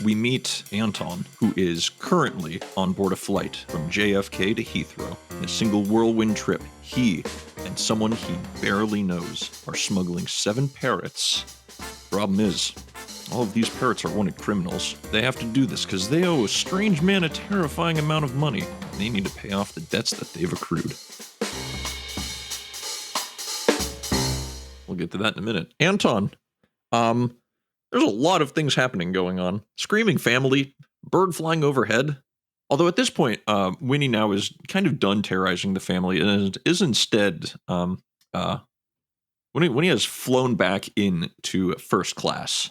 we meet Anton, who is currently on board a flight from JFK to Heathrow. In a single whirlwind trip, he and someone he barely knows are smuggling 7 parrots. Problem is, all of these parrots are wanted criminals. They have to do this because they owe a strange man a terrifying amount of money. They need to pay off the debts that they've accrued. We'll get to that in a minute. Anton, there's a lot of things going on. Screaming family, bird flying overhead. Although at this point, Winnie now is kind of done terrorizing the family and is instead, Winnie has flown back into first class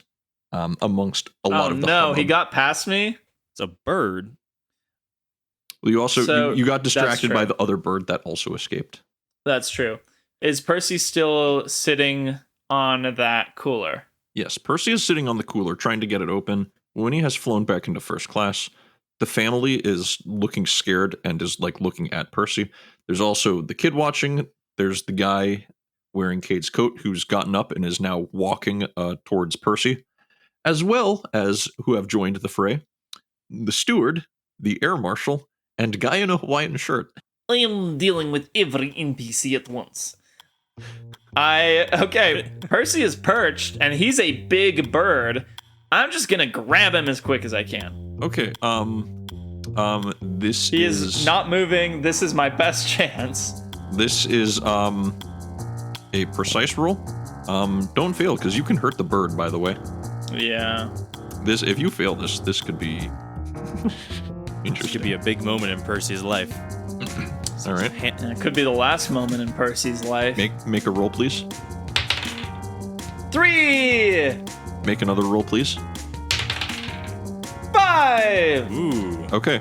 amongst a lot of the hubbub. He got past me? It's a bird. Well, you also you got distracted by the other bird that also escaped. That's true. Is Percy still sitting on that cooler? Yes, Percy is sitting on the cooler trying to get it open. Winnie has flown back into first class. The family is looking scared and is looking at Percy. There's also the kid watching. There's the guy wearing Cade's coat who's gotten up and is now walking towards Percy, as well as who have joined the fray. The steward, the air marshal, and guy in a Hawaiian shirt. I am dealing with every NPC at once. Percy is perched, and he's a big bird. I'm just gonna grab him as quick as I can. Okay, this he is not moving. This is my best chance. This is, a precise roll. Don't fail, because you can hurt the bird, by the way. Yeah. If you fail this could be interesting. This could be a big moment in Percy's life. All right. It could be the last moment in Percy's life. Make a roll, please. 3. Make another roll, please. 5. Ooh. Okay.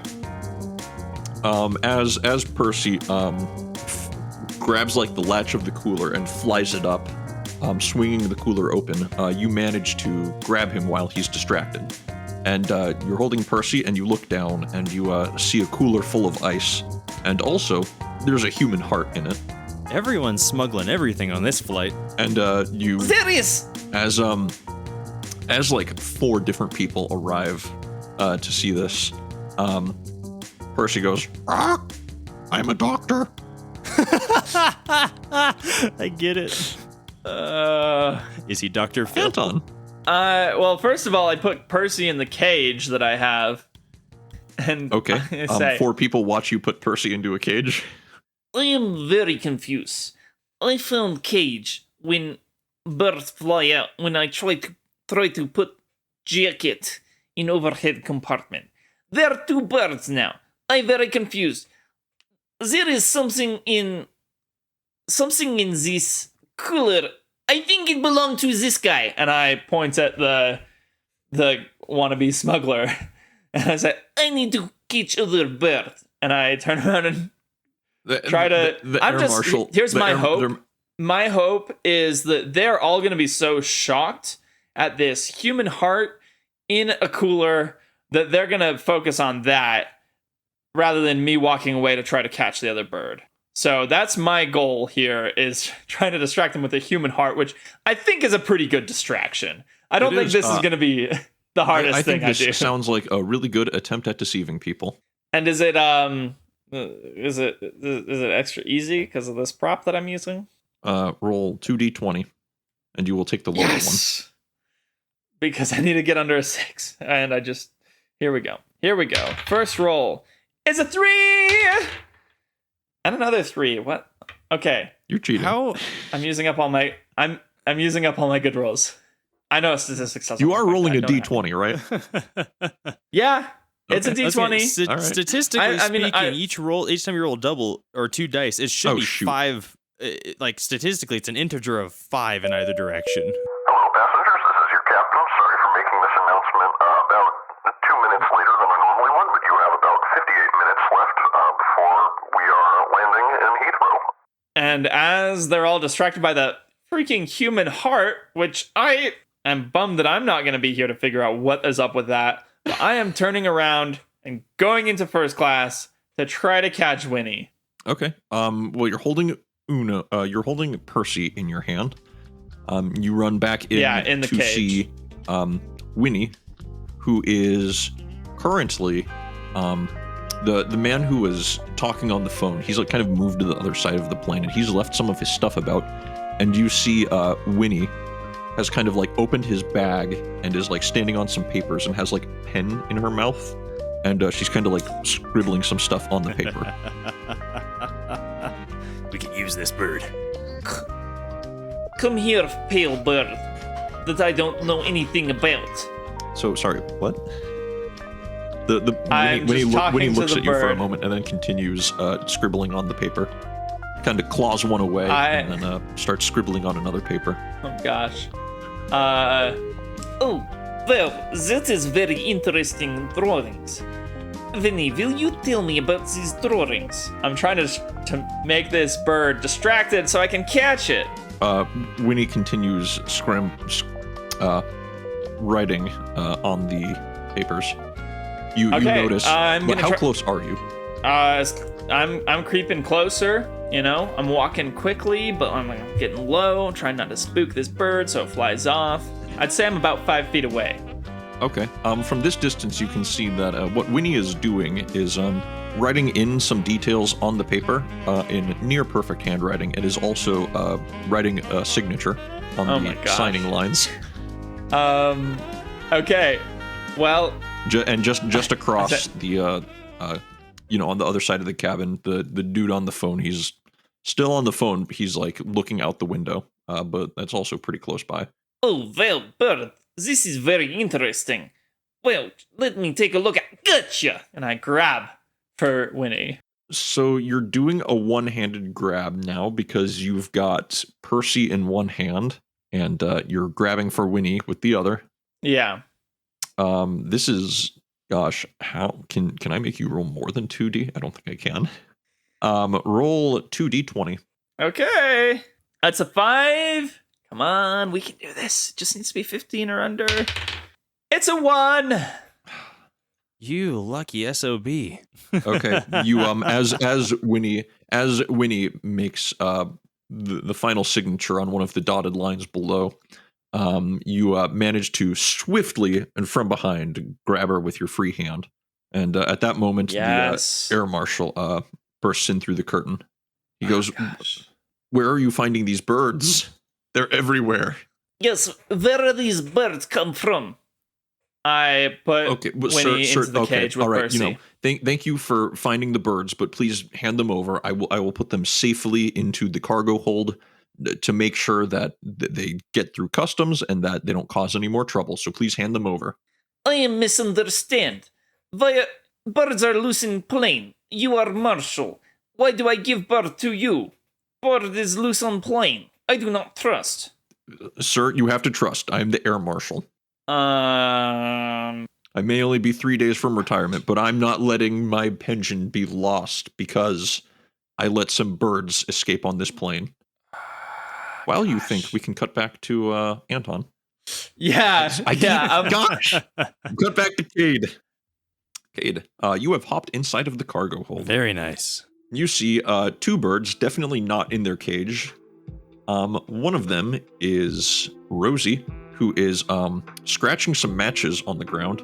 As Percy grabs the latch of the cooler and flies it up, swinging the cooler open, you manage to grab him while he's distracted. And you're holding Percy, and you look down, and you see a cooler full of ice. And also, there's a human heart in it. Everyone's smuggling everything on this flight. And you... Serious! As 4 different people arrive to see this, Percy goes, I'm a doctor. I get it. Is he Dr. Phil? Anton. Well, first of all, I put Percy in the cage that I have. And okay. Say, 4 people watch you put Percy into a cage. I am very confused. I found cage when birds fly out. When I try to put jacket in overhead compartment. There are 2 birds now. I'm very confused. There is something in this cooler. I think it belonged to this guy. And I point at the wannabe smuggler. And I said, I need to catch other birds. And I turn around and try to... Here's my hope. My hope is that they're all going to be so shocked at this human heart in a cooler that they're going to focus on that rather than me walking away to try to catch the other bird. So that's my goal here, is trying to distract them with a human heart, which I think is a pretty good distraction. I don't think this is going to be... the hardest thing I do. I think this sounds like a really good attempt at deceiving people. And is it extra easy because of this prop that I'm using? Roll 2d20, and you will take the lower one. Because I need to get under a 6, and here we go. First roll is a 3, and another 3. What? Okay. You're cheating. How? I'm using up all my good rolls. I know statistics. You are rolling a d20, right? Yeah, it's a d20. Statistically speaking, each time you roll double or 2 dice, it should be 5. Statistically, it's an integer of 5 in either direction. Hello, passengers. This is your captain. Sorry for making this announcement about 2 minutes later than I normally would, but you have about 58 minutes left before we are landing in Heathrow. And as they're all distracted by the freaking human heart, which I'm bummed that I'm not going to be here to figure out what is up with that. But I am turning around and going into first class to try to catch Winnie. Okay. Well, you're holding you're holding Percy in your hand. You run back in the to cage. see Winnie, who is currently the man who was talking on the phone. He's like kind of moved to the other side of the plane, and he's left some of his stuff about. And you see Winnie has kind of like opened his bag and is like standing on some papers and has like a pen in her mouth, and she's kind of like scribbling some stuff on the paper. We can use this bird. Come here, pale bird, that I don't know anything about. So sorry, what? Winnie looks at you for a moment and then continues scribbling on the paper. Kind of claws one away and then starts scribbling on another paper. Oh gosh. Oh, well, that is very interesting drawings. Vinny, will you tell me about these drawings? I'm trying to make this bird distracted so I can catch it. Winnie continues writing on the papers. You notice. How close are you? I'm creeping closer. You know, I'm walking quickly, but I'm getting low. I'm trying not to spook this bird so it flies off. I'd say I'm about 5 feet away. Okay. From this distance, you can see that what Winnie is doing is writing in some details on the paper in near perfect handwriting. It is also writing a signature on the signing lines. Okay. Well. Just across the on the other side of the cabin, the dude on the phone, he's still on the phone. He's like looking out the window, but that's also pretty close by. Oh, well, bird, this is very interesting. Well, let me take a look at. Gotcha! And I grab for Winnie. So you're doing a one-handed grab now because you've got Percy in one hand and you're grabbing for Winnie with the other. Yeah. This is, gosh, how can I make you roll more than 2D? I don't think I can. Roll 2D20. Okay. That's a 5. Come on, we can do this. It just needs to be 15 or under. It's a 1. You lucky SOB. Okay. You as Winnie makes the final signature on one of the dotted lines below, you manage to swiftly and from behind grab her with your free hand. And at that moment, the air marshal bursts in through the curtain. He goes, "Where are you finding these birds? They're everywhere." Yes, where do these birds come from? I put Winnie into the cage with Percy. Thank you for finding the birds, but please hand them over. I will put them safely into the cargo hold to make sure that they get through customs and that they don't cause any more trouble. So please hand them over. I am misunderstand. Birds are loose in plane. You are marshal. Why do I give bird to you? Bird is loose on plane. I do not trust. Sir, you have to trust. I am the air marshal. I may only be 3 days from retirement, but I'm not letting my pension be lost because I let some birds escape on this plane. While you think we can cut back to Anton. Yeah. Gosh. Cut back to Cade. Cade, you have hopped inside of the cargo hold. Very nice. You see 2 birds, definitely not in their cage. One of them is Rosie, who is scratching some matches on the ground,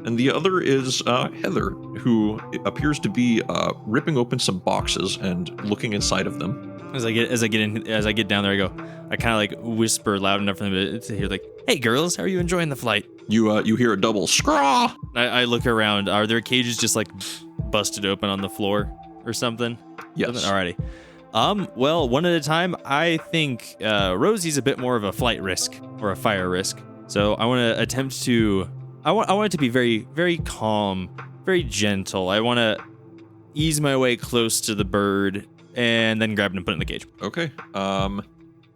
and the other is Heather, who appears to be ripping open some boxes and looking inside of them. As I get down there, I kind of like whisper loud enough for them to hear, like, "Hey girls, how are you enjoying the flight?" You hear a double scraw. I look around. Are their cages just like busted open on the floor or something? Yes. Alrighty. Well, one at a time. I think Rosie's a bit more of a flight risk or a fire risk. So I want to attempt to. I want it to be very, very calm, very gentle. I want to ease my way close to the bird and then grab it and put it in the cage. Okay.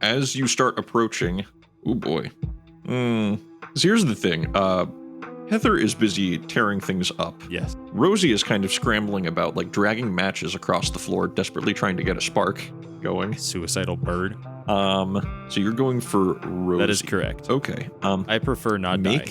As you start approaching, oh boy. So here's the thing. Heather is busy tearing things up. Yes. Rosie is kind of scrambling about, like dragging matches across the floor, desperately trying to get a spark going. Suicidal bird. So you're going for Rosie. That is correct. Okay. I prefer not dying.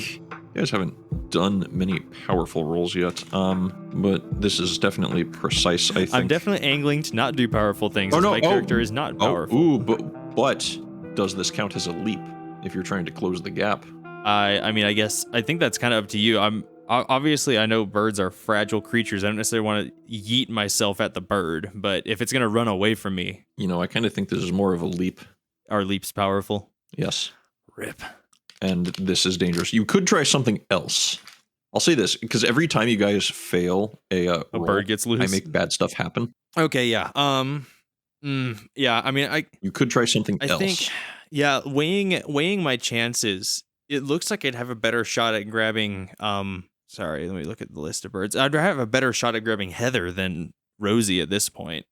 You guys haven't done many powerful rolls yet. But this is definitely precise, I think. I'm definitely angling to not do powerful things. My character is not powerful. But does this count as a leap if you're trying to close the gap? I mean, I think that's kind of up to you. Obviously, I know birds are fragile creatures. I don't necessarily want to yeet myself at the bird, but if it's going to run away from me, I kind of think this is more of a leap. our leap's powerful. Yes. Rip. And this is dangerous. You could try something else. I'll say this, because every time you guys fail a roll, bird gets loose. I make bad stuff happen. Okay, yeah. Yeah, I mean, You could try something I else. think, yeah, weighing my chances, it looks like I'd have a better shot at grabbing, sorry, let me look at the list of birds. I'd have a better shot at grabbing Heather than Rosie at this point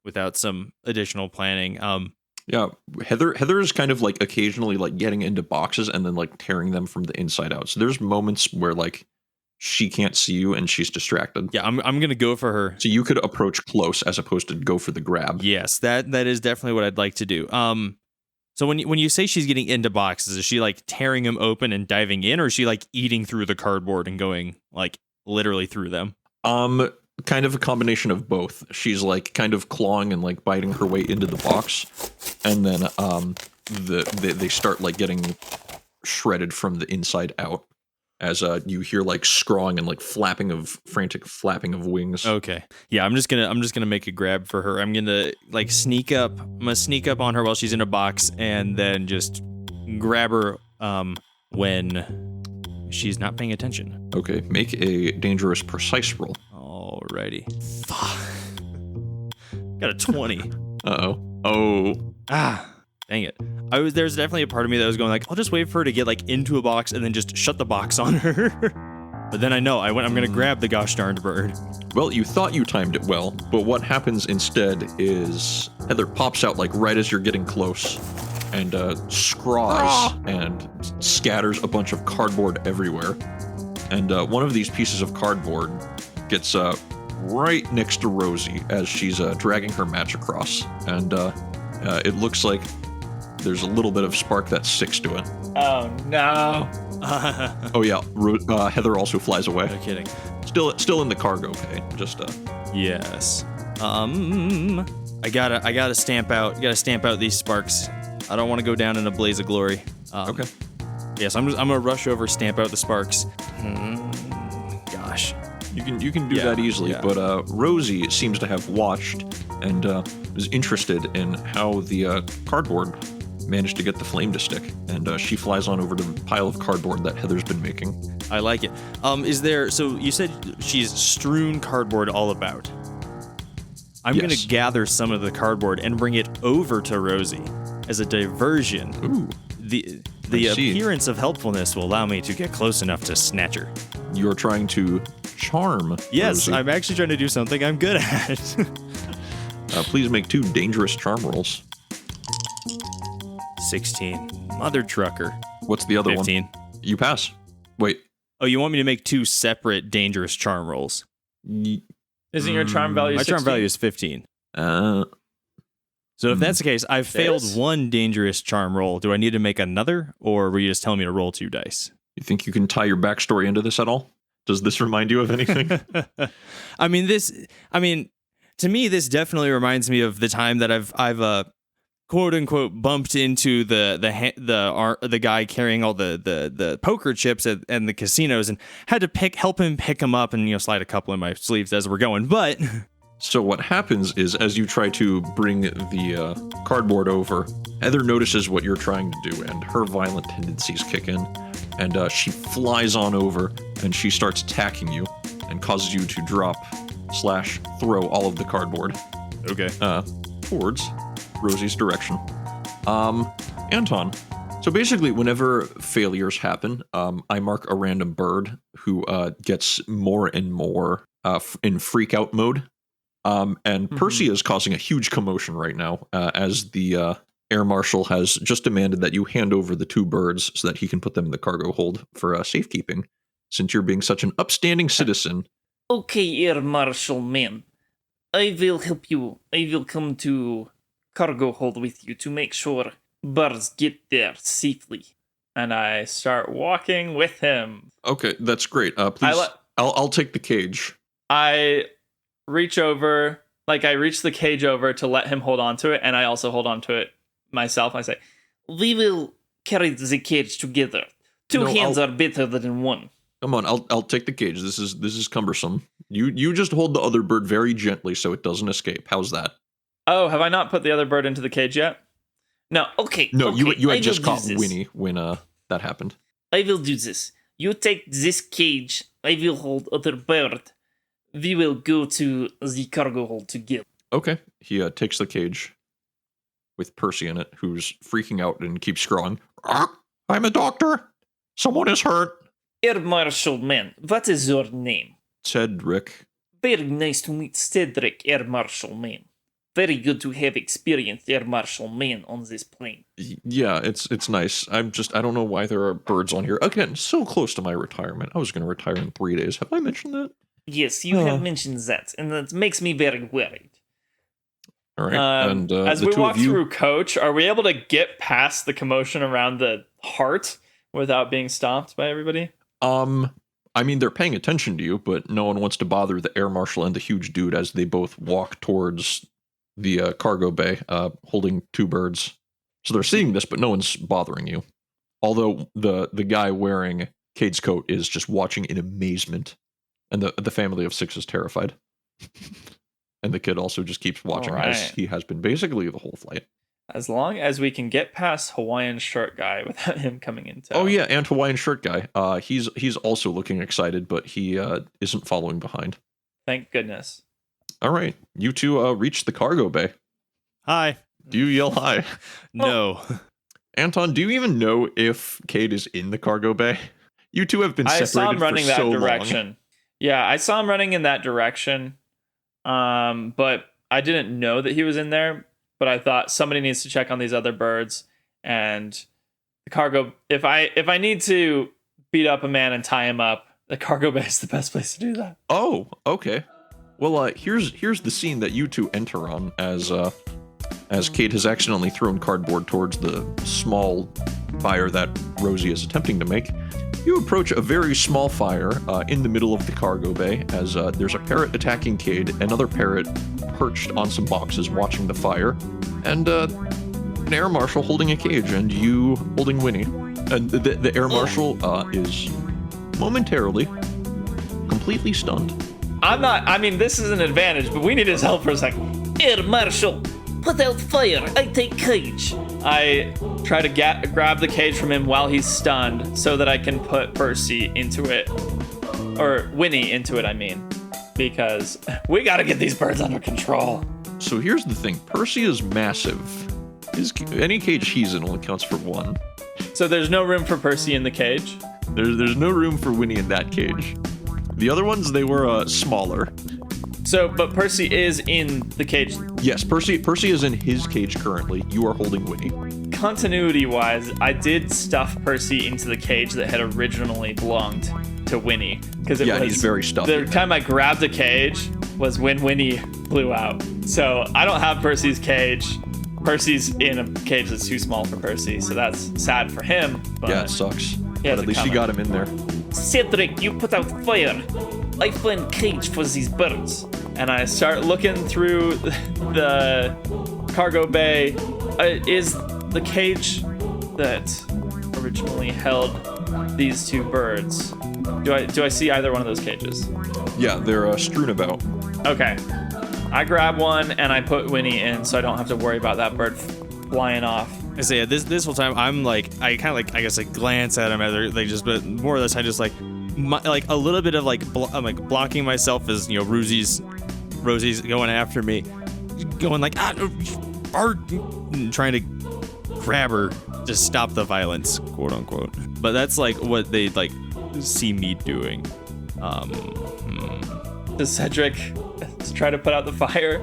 without some additional planning. Yeah, Heather is kind of like occasionally like getting into boxes and then like tearing them from the inside out. So there's moments where like she can't see you and she's distracted. Yeah, I'm going to go for her. So you could approach close as opposed to go for the grab. Yes, that is definitely what I'd like to do. So when you say she's getting into boxes, is she like tearing them open and diving in, or is she like eating through the cardboard and going like literally through them? Kind of a combination of both. She's like kind of clawing and like biting her way into the box, and then they start like getting shredded from the inside out as you hear like scrawling and like frantic flapping of wings. Okay. Yeah, I'm just gonna make a grab for her. I'm gonna like sneak up on her while she's in a box, and then just grab her when she's not paying attention. Okay, make a dangerous precise roll. Alrighty. Fuck. Got a 20. Oh. Dang it. There's definitely a part of me that was going like, I'll just wait for her to get like into a box and then just shut the box on her. But then I'm gonna grab the gosh darned bird. Well, you thought you timed it well, but what happens instead is Heather pops out like right as you're getting close and scraws and scatters a bunch of cardboard everywhere. And one of these pieces of cardboard gets right next to Rosie as she's dragging her match across. And it looks like there's a little bit of spark that sticks to it. Oh no. Oh yeah, Heather also flies away. No kidding. Still in the cargo bay. Just Yes. I gotta stamp out these sparks. I don't want to go down in a blaze of glory. okay. Yes, I'm gonna rush over, stamp out the sparks. Gosh. You can do that easily, yeah. but Rosie seems to have watched and was interested in how the cardboard managed to get the flame to stick, and she flies on over to the pile of cardboard that Heather's been making. I like it. So you said she's strewn cardboard all about. I'm Yes. gonna gather some of the cardboard and bring it over to Rosie as a diversion. Ooh, The I see. appearance of helpfulness will allow me to get close enough to snatch her. you're trying to charm Yes, Rosie. I'm actually trying to do something I'm good at. Please make 2 dangerous charm rolls. 16. Mother trucker. What's the other 15. one? You pass. Wait. Oh, you want me to make 2 separate dangerous charm rolls? Isn't your charm value My 16? charm value is 15. Uh, So if that's the case, I've failed This? 1 dangerous charm roll. Do I need to make another, or were you just telling me to roll 2 dice? you think you can tie your backstory into this at all? Does this remind you of anything? I mean, to me, this definitely reminds me of the time that I've quote unquote bumped into the guy carrying all the poker chips and the casinos, and had to help him pick them up and slide a couple in my sleeves as we're going. But So what happens is, as you try to bring the cardboard over, Heather notices what you're trying to do, and her violent tendencies kick in, and she flies on over, and she starts attacking you, and causes you to drop/throw all of the cardboard okay, towards Rosie's direction. Anton. So basically, whenever failures happen, I mark a random bird who gets more and more in freak out mode. And Percy is causing a huge commotion right now, as the air marshal has just demanded that you hand over the 2 birds so that he can put them in the cargo hold for safekeeping, since you're being such an upstanding citizen. Okay, Air Marshal man. I will help you. I will come to cargo hold with you to make sure birds get there safely. And I start walking with him. Okay, that's great. Please, I'll take the cage. I reach over, I reach the cage over to let him hold on to it, and I also hold on to it myself. I say, we will carry the cage together. Two No, hands are better than one. Come on, I'll take the cage. This is cumbersome. You just hold the other bird very gently so it doesn't escape. How's that? Oh, have I not put the other bird into the cage yet? No, okay. No, okay, you I had just will do caught this. Winnie when that happened. I will do this. You take this cage. I will hold other bird. We will go to the cargo hold together. Okay. He takes the cage with Percy in it, who's freaking out and keeps scrawling. I'm a doctor. Someone is hurt. Air Marshal Man, what is your name? Cedric. Very nice to meet Cedric, Air Marshal Man. Very good to have experienced Air Marshal Man on this plane. Yeah, it's nice. I don't know why there are birds on here. Again, so close to my retirement. I was going to retire in 3 days. Have I mentioned that? Yes, you have mentioned that, and that makes me very worried. All right. And As the we two walk of you, through Coach, are we able to get past the commotion around the heart without being stopped by everybody? I mean, they're paying attention to you, but no one wants to bother the air marshal and the huge dude as they both walk towards the cargo bay, holding two birds. So they're seeing this, but no one's bothering you. Although the guy wearing Cade's coat is just watching in amazement, and the family of 6 is terrified. And the kid also just keeps watching as Alright. he has been basically the whole flight. As long as we can get past Hawaiian shirt guy without him coming into. Oh yeah, and Hawaiian shirt guy. He's also looking excited, but he isn't following behind. Thank goodness. All right, you two reach the cargo bay. Hi. Do you yell hi? No. Anton, do you even know if Cade is in the cargo bay? You two have been I separated saw him running for that so direction. long. Yeah, I saw him running in that direction. But I didn't know that he was in there. But I thought somebody needs to check on these other birds and the cargo. If I need to beat up a man and tie him up, the cargo bay is the best place to do that. Oh, okay. Well, here's the scene that you two enter on as Cade has accidentally thrown cardboard towards the small fire that Rosie is attempting to make. You approach a very small fire in the middle of the cargo bay as there's a parrot attacking Cade, another parrot perched on some boxes watching the fire, and an air marshal holding a cage, and you holding Winnie. And the air marshal is momentarily completely stunned. I mean, this is an advantage, but we need his help for a second. Air Marshal, put out fire. I take cage. I try to grab the cage from him while he's stunned so that I can put Percy into it. Or Winnie into it, I mean. Because we gotta get these birds under control. So here's the thing. Percy is massive. Any cage he's in only counts for one. So there's no room for Percy in the cage. There's no room for Winnie in that cage. The other ones, they were smaller. So, but Percy is in the cage. Yes, Percy is in his cage currently. You are holding Winnie. Continuity-wise, I did stuff Percy into the cage that had originally belonged to Winnie. Because Yeah, he's very stuffy. The time I grabbed the cage was when Winnie blew out. So I don't have Percy's cage. Percy's in a cage that's too small for Percy, so that's sad for him. But Yeah, it sucks. But has at it least you coming. got him in there. Cedric, you put out fire. I find cage for these birds. And I start looking through the cargo bay. Is the cage that originally held these two birds? Do I see either one of those cages? Yeah, they're strewn about. Okay. I grab one and I put Winnie in so I don't have to worry about that bird flying off. I say, yeah, this whole time I'm like, I kind of like, I guess I glance at them as they just, but more or less I just like a little bit of like, I'm like blocking myself as, you know, Rosie's going after me, going like, trying to grab her to stop the violence, quote unquote. But that's like what they like see me doing. Does Cedric try to put out the fire?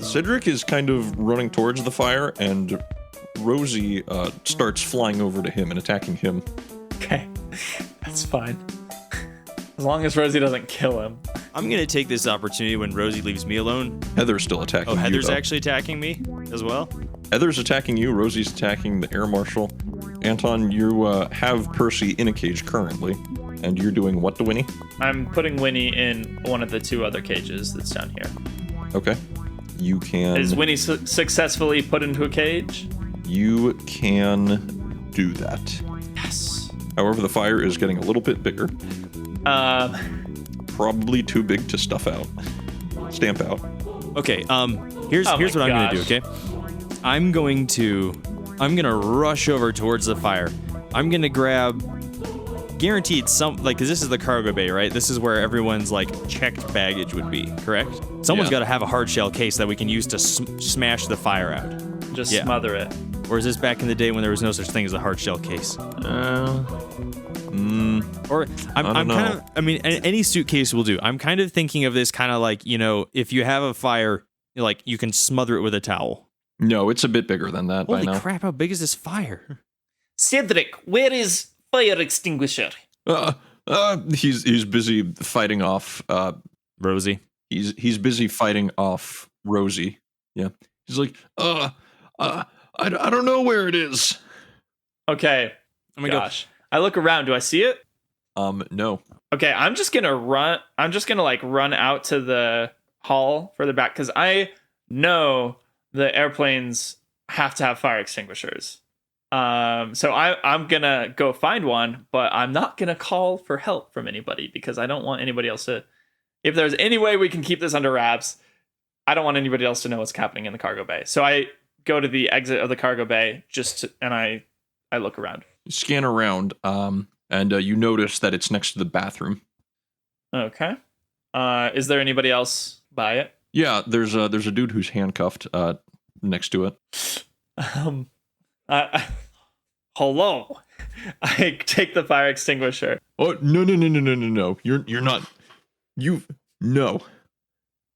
Cedric is kind of running towards the fire, and Rosie starts flying over to him and attacking him. Okay. That's fine. As long as Rosie doesn't kill him. I'm gonna take this opportunity when Rosie leaves me alone. Heather's still attacking Oh, you, Heather's though. actually attacking me as well. Heather's attacking you, Rosie's attacking the air marshal. Anton, you have Percy in a cage currently, and you're doing what to Winnie? I'm putting Winnie in one of the two other cages that's down here. Okay. You can... Is Winnie successfully put into a cage? You can do that. Yes. However, the fire is getting a little bit bigger. Probably too big to stamp out. Okay, here's Oh what my I'm gonna do, gosh. okay? I'm gonna rush over towards the fire. I'm gonna grab guaranteed because this is the cargo bay, right? This is where everyone's like checked baggage would be, correct? Someone's Yeah. got to have a hard shell case that we can use to smash the fire out. Just Yeah. smother it. Or is this back in the day when there was no such thing as a hard shell case? Or I'm know. kind of, I mean, any suitcase will do. I'm kind of thinking of this kind of like, if you have a fire, like you can smother it with a towel. No, it's a bit bigger than that by Holy now. crap, how big is this fire? Cedric, where is fire extinguisher? He's busy fighting off. Rosie. He's busy fighting off Rosie. Yeah. He's like, I don't know where it is. Okay. Oh my Gosh. I look around. Do I see it? No. Okay, I'm just gonna run out to the hall further back because I know the airplanes have to have fire extinguishers. So I'm gonna go find one, but I'm not gonna call for help from anybody because I don't want anybody else to. If there's any way we can keep this under wraps, I don't want anybody else to know what's happening in the cargo bay. So I go to the exit of the cargo bay and I look around. You scan around, and you notice that it's next to the bathroom. Okay. Is there anybody else by it? Yeah, there's a dude who's handcuffed next to it. Hello. I take the fire extinguisher. Oh no! You're not. No.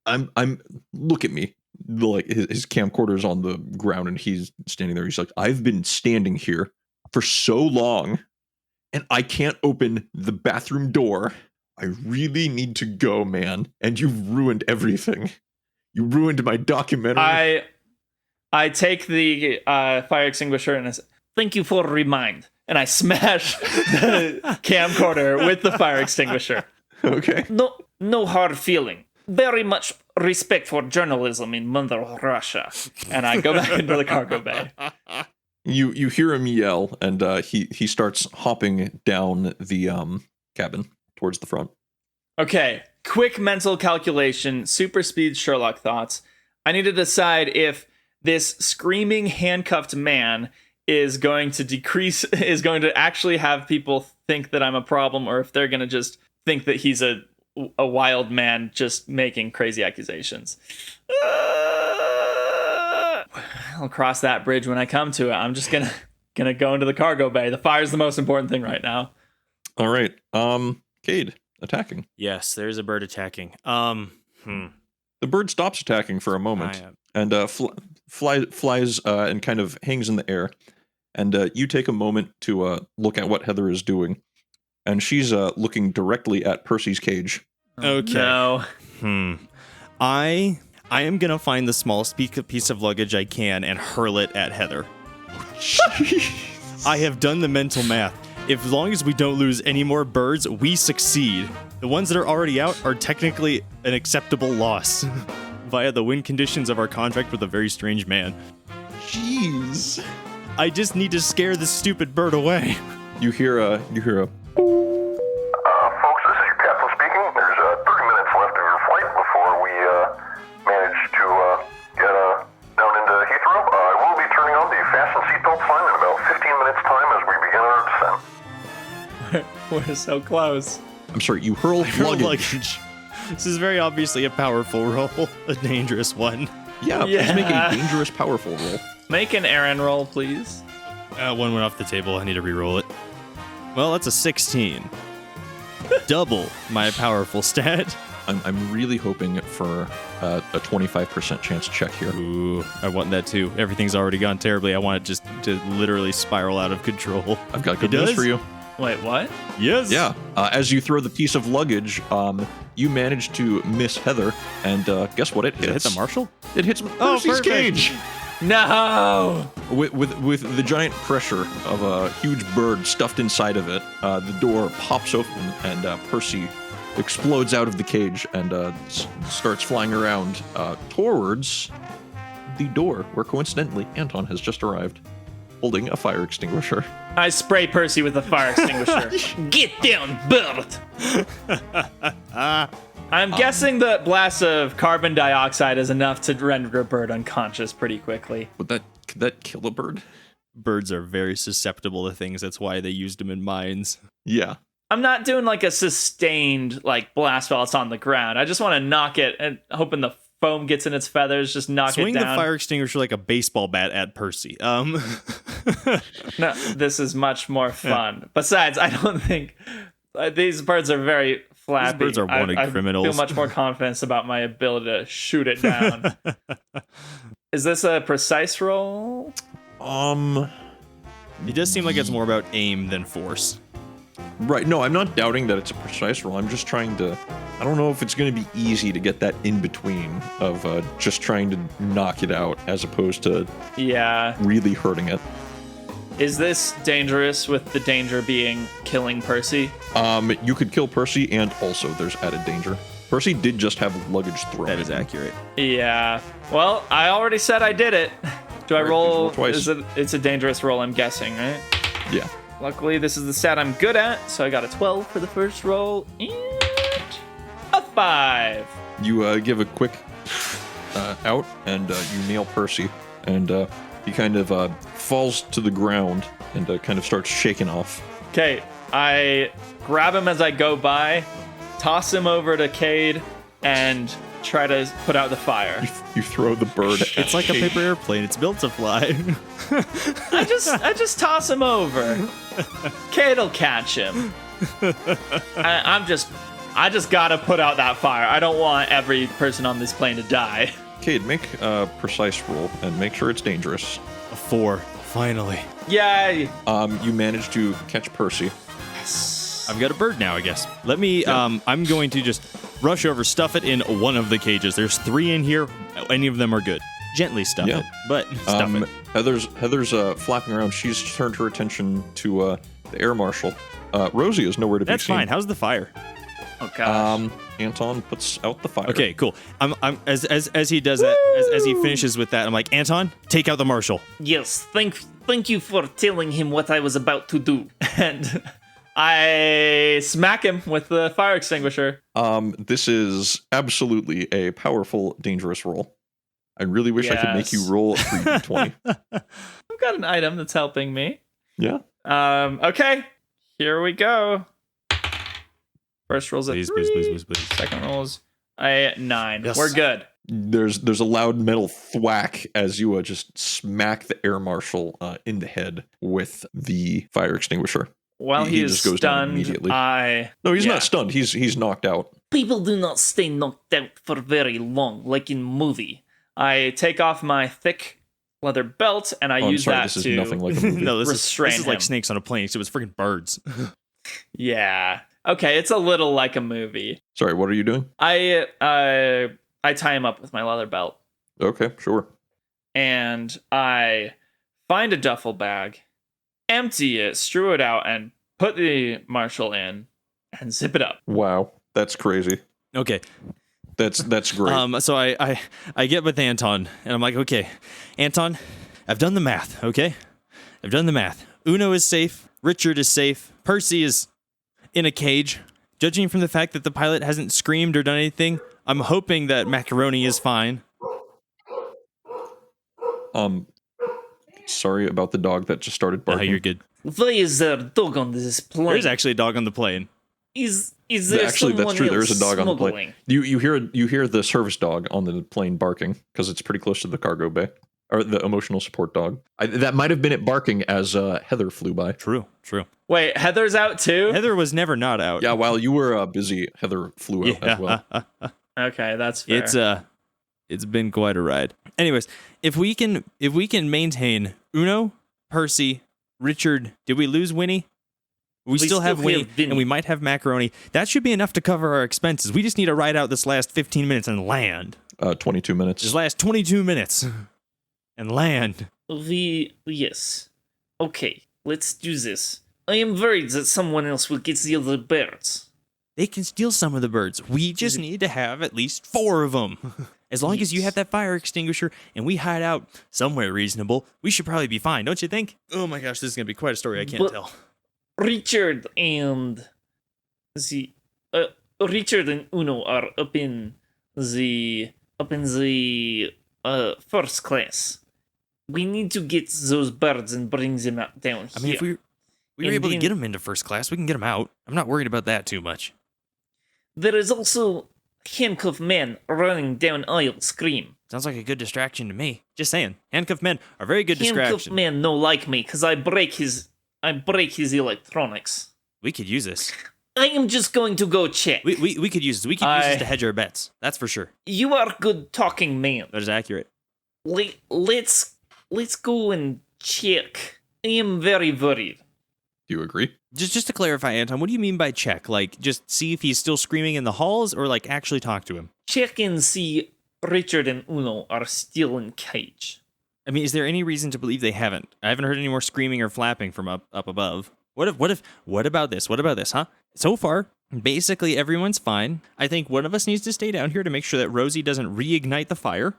I'm. Look at me. Like his camcorder's on the ground, and he's standing there. He's like, I've been standing here for so long, and I can't open the bathroom door. I really need to go, man. And you've ruined everything. You ruined my documentary. I take the fire extinguisher and I say, thank you for remind. And I smash the camcorder with the fire extinguisher. Okay. No hard feeling. Very much respect for journalism in Mother Russia. And I go back into the cargo bay. You hear him yell, and he starts hopping down the cabin towards the front. Okay, quick mental calculation, super speed Sherlock thoughts. I need to decide if this screaming handcuffed man is going to actually have people think that I'm a problem, or if they're going to just think that he's a wild man just making crazy accusations. I'll cross that bridge when I come to it. I'm just gonna go into the cargo bay. The fire's the most important thing right now. All right. Cade, attacking. Yes, there's a bird attacking. The bird stops attacking for a moment and flies and kind of hangs in the air. And you take a moment to look at what Heather is doing. And she's looking directly at Percy's cage. Okay. No. I am gonna find the smallest piece of luggage I can and hurl it at Heather. I have done the mental math. As long as we don't lose any more birds, we succeed. The ones that are already out are technically an acceptable loss via the win conditions of our contract with a very strange man. Jeez. I just need to scare this stupid bird away. You hear a Folks, this is your captain speaking. There's 30 minutes left of your flight before we manage to get down into Heathrow. I will be turning on the fasten seatbelt sign in about 15 minutes time as we begin our descent. We're so close. I'm sorry, you hurl luggage. This is very obviously a powerful roll, a dangerous one. Yeah, please make a dangerous, powerful roll. Make an Aaron roll, please. One went off the table. I need to re-roll it. Well, that's a 16. Double my powerful stat. I'm really hoping for a 25% chance check here. Ooh, I want that too. Everything's already gone terribly. I want it just to literally spiral out of control. I've got good It news does? for you. Wait, what? Yes. Yeah, as you throw the piece of luggage, you manage to miss Heather, and guess what? It hits. Did it hit the marshal? It hits Oh, Percy's perfect. cage. No! With the giant pressure of a huge bird stuffed inside of it, the door pops open, and Percy explodes out of the cage and starts flying around towards the door, where coincidentally Anton has just arrived. holding a fire extinguisher. I spray Percy with a fire extinguisher. Get down, bird! I'm guessing the blast of carbon dioxide is enough to render a bird unconscious pretty quickly. Could that kill a bird? Birds are very susceptible to things. That's why they used them in mines. Yeah. I'm not doing like a sustained like blast while it's on the ground. I just want to knock it and hoping the foam gets in its feathers, just knock Swing it the down. fire extinguisher like a baseball bat at Percy. No, this is much more fun. Besides, I don't think these birds are very flappy. birds are wanted criminals. I feel much more confidence about my ability to shoot it down. Is this a precise roll? It does seem like it's more about aim than force. Right. No, I'm not doubting that it's a precise roll. I'm just trying to. I don't know if it's going to be easy to get that in between of just trying to knock it out as opposed to Yeah. really hurting it. Is this dangerous with the danger being killing Percy? You could kill Percy, and also there's added danger. Percy did just have luggage thrown. That is accurate. Yeah. Well, I already said I did it. Do I Right, roll? twice. It's a dangerous roll, I'm guessing, right? Yeah. Luckily, this is the stat I'm good at, so I got a 12 for the first roll and a 5. You give a quick out, and you nail Percy, and he kind of falls to the ground and kind of starts shaking off. Okay, I grab him as I go by, toss him over to Cade, and try to put out the fire. You throw the bird. It's like a paper airplane. It's built to fly. I just toss him over. Cade'll catch him. I just gotta put out that fire. I don't want every person on this plane to die. Cade, make a precise roll and make sure it's dangerous. A 4. Finally. Yay! You manage to catch Percy. I've got a bird now, I guess. Let me, I'm going to just rush over, stuff it in one of the cages. There's 3 in here. Any of them are good. Gently stuff Yeah. it, but stuff it. Heather's flapping around. She's turned her attention to the air marshal. Rosie is nowhere to That's be seen. fine. How's the fire? Oh gosh. Anton puts out the fire. Okay, cool. I'm as he does that, as he finishes with that, I'm like, Anton, take out the marshal. Yes, thank you for telling him what I was about to do. And I smack him with the fire extinguisher. This is absolutely a powerful, dangerous roll. I really wish I could make you Yes. roll a 3d20. I've got an item that's helping me. Yeah. Okay, here we go. First roll's a Please, 3. please. Second roll's a 9. Yes. We're good. There's a loud metal thwack as you just smack the air marshal in the head with the fire extinguisher. While He he is just goes down stunned, immediately. No, He's not stunned. He's knocked out. People do not stay knocked out for very long, like in movie. I take off my thick leather belt and I Oh, I'm use sorry. that This is to nothing like a movie. No, this restrain is like him. snakes on a plane, so it's freaking birds. Yeah. Okay, it's a little like a movie. Sorry, what are you doing? I tie him up with my leather belt Okay, sure. and I find a duffel bag, empty it, strew it out, and put the marshal in and zip it up. Wow, that's crazy. Okay. That's great. So I get with Anton, and I'm like, okay, Anton, I've done the math, okay? I've done the math. Uno is safe, Richard is safe, Percy is in a cage. Judging from the fact that the pilot hasn't screamed or done anything, I'm hoping that Macaroni is fine. Sorry about the dog that just started Oh, barking. you're good. Why is there a dog on this plane? There's actually a dog on the plane. Is there Actually, that's someone true. There is a else dog on the smuggling? plane. You hear the service dog on the plane barking because it's pretty close to the cargo bay, or the emotional support dog. That might have been it barking as Heather flew by. True. Wait, Heather's out too? Heather was never not out. Yeah, while you were busy, Heather flew out as well. Okay, that's fair. It's been quite a ride. Anyways, if we can maintain Uno, Percy, Richard, did we lose Winnie? We still have Winnie, Vinny. and we might have Macaroni. That should be enough to cover our expenses. We just need to ride out this last 15 minutes and land. 22 minutes. This last 22 minutes and land. Yes. Okay, let's do this. I am worried that someone else will get the other birds. They can steal some of the birds. We just need to have at least 4 of them. As long as you Yes. have that fire extinguisher and we hide out somewhere reasonable, we should probably be fine, don't you think? Oh my gosh, this is gonna be quite a story. I can't But- tell. Richard and Richard and Uno are up in the first class. We need to get those birds and bring them out down I mean, here. if we were And able to then- get them into first class, we can get them out. I'm not worried about that too much. There is also handcuffed men running down aisle scream. Sounds like a good distraction to me. Just saying, handcuffed men are very good Handcuffed distraction. men no like me because I break his electronics. We could use this. I am just going to go check. We could use this. We could use this to hedge our bets. That's for sure. You are good talking man. That is accurate. Let's go and check. I am very worried. Do you agree? Just to clarify, Anton, what do you mean by check? Like, just see if he's still screaming in the halls, or like actually talk to him? Check and see Richard and Uno are still in cage. I mean, is there any reason to believe they haven't? I haven't heard any more screaming or flapping from up above. What about this? What about this, huh? So far, basically everyone's fine. I think one of us needs to stay down here to make sure that Rosie doesn't reignite the fire.